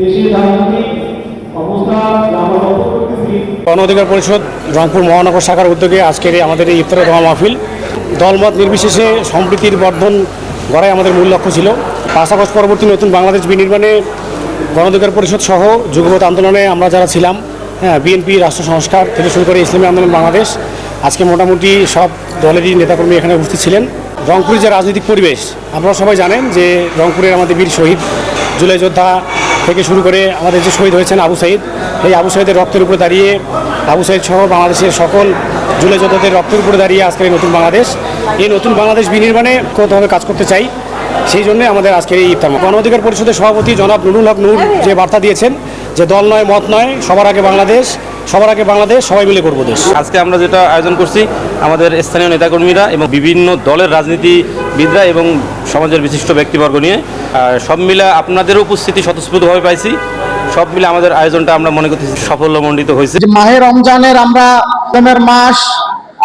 দেশের রাজনৈতিক অবস্থা আমরা লক্ষ্য করতেছি। গণ অধিকার পরিষদ রংপুর মহানগর শাখার উদ্যোগে আজকের আমাদের এই ইফতার দোয়া মাহফিল দলমত নির্বিশেষে সম্প্রীতির বর্ধন গড়াই আমাদের মূল লক্ষ্য ছিল। 5 আগস্ট পরবর্তী নতুন বাংলাদেশ বিনির্মাণে গণ অধিকার পরিষদ সহ যুগপৎ আন্দোলনে আমরা যারা ছিলাম, বিএনপি, রাষ্ট্র সংস্কার থেকে শুরু করে ইসলামী আন্দোলন বাংলাদেশ, আজকে মোটামুটি সব দলেরই নেতাকর্মী এখানে উপস্থিত ছিলেন। রংপুরের যে রাজনৈতিক পরিবেশ আপনারা সবাই জানেন যে রংপুরের আমাদের বীর শহীদ জুলাই যোদ্ধা থেকে শুরু করে আমাদের যে শহীদ হয়েছেন আবু সাইদ, এই আবু সাইদের রক্তের উপরে দাঁড়িয়ে, আবু সাইদ সহ বাংলাদেশের সকল জুলাই যোদ্ধাদের রক্তের উপরে দাঁড়িয়ে আজকের এই নতুন বাংলাদেশ, এই নতুন বাংলাদেশ বিনির্মাণে কতভাবে কাজ করতে চাই, সেই জন্যে আমাদের আজকের এই ইফতার। গণ অধিকার পরিষদের সভাপতি জনাব নুরুল হক নূর যে বার্তা দিয়েছেন যে দল নয়, মত নয়, সবার আগে বাংলাদেশ, সবার আগে বাংলাদেশ, সবাই মিলে করবো দেশ। আজকে আমরা যেটা আয়োজন করছি, আমাদের স্থানীয় নেতাকর্মীরা এবং বিভিন্ন দলের রাজনীতিবিদরা এবং সমাজের বিশিষ্ট ব্যক্তিবর্গ নিয়ে সব মিলে আপনাদের উপস্থিতি স্বতঃস্ফূর্তভাবে পাইছি। সব মিলে আমাদের আয়োজনটা আমরা মনে করতেছি সাফল্যমণ্ডিত হয়েছে। মাহে রমজানের আমরা প্রেমের মাস,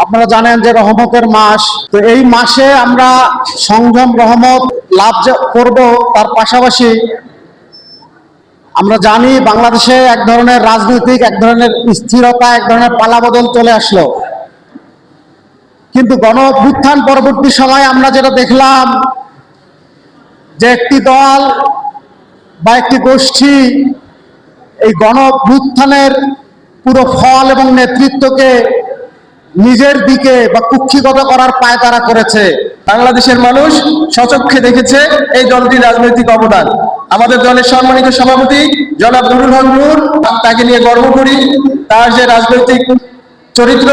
আপনারা জানেন যে রহমতের মাস, তো এই মাসে আমরা সংযম রহমত লাভ করব। তার পাশাপাশি আমরা জানি বাংলাদেশে এক ধরনের রাজনৈতিক, এক ধরনের স্থিরতা, এক ধরনের পালাবদল চলে আসলো, কিন্তু গণ অভ্যুত্থান পরবর্তী সময়ে আমরা যেটা দেখলাম যে একটি দল বা একটি গোষ্ঠী এই গণ অভ্যুত্থানের পুরো ফল এবং নেতৃত্বকে নিজের দিকে বা কুক্ষিগত করার পায়তারা করেছে। বাংলাদেশের মানুষ স্বচক্ষে দেখেছে এই দলটির রাজনৈতিক অবদান। আমাদের দলের সম্মানিত সভাপতি জনাব নুরুল হক নূর, তাকে নিয়ে গর্ব করি। তার যে রাজনৈতিক চরিত্র,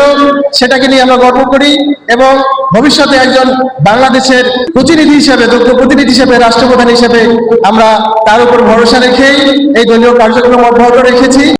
সেটাকে নিয়ে আমরা গর্ব করি এবং ভবিষ্যতে একজন বাংলাদেশের প্রতিনিধি হিসেবে, দক্ষ প্রতিনিধি হিসেবে, রাষ্ট্রপ্রধান হিসেবে আমরা তার উপর ভরসা রেখেই এই দলীয় কার্যক্রম অব্যাহত রেখেছি।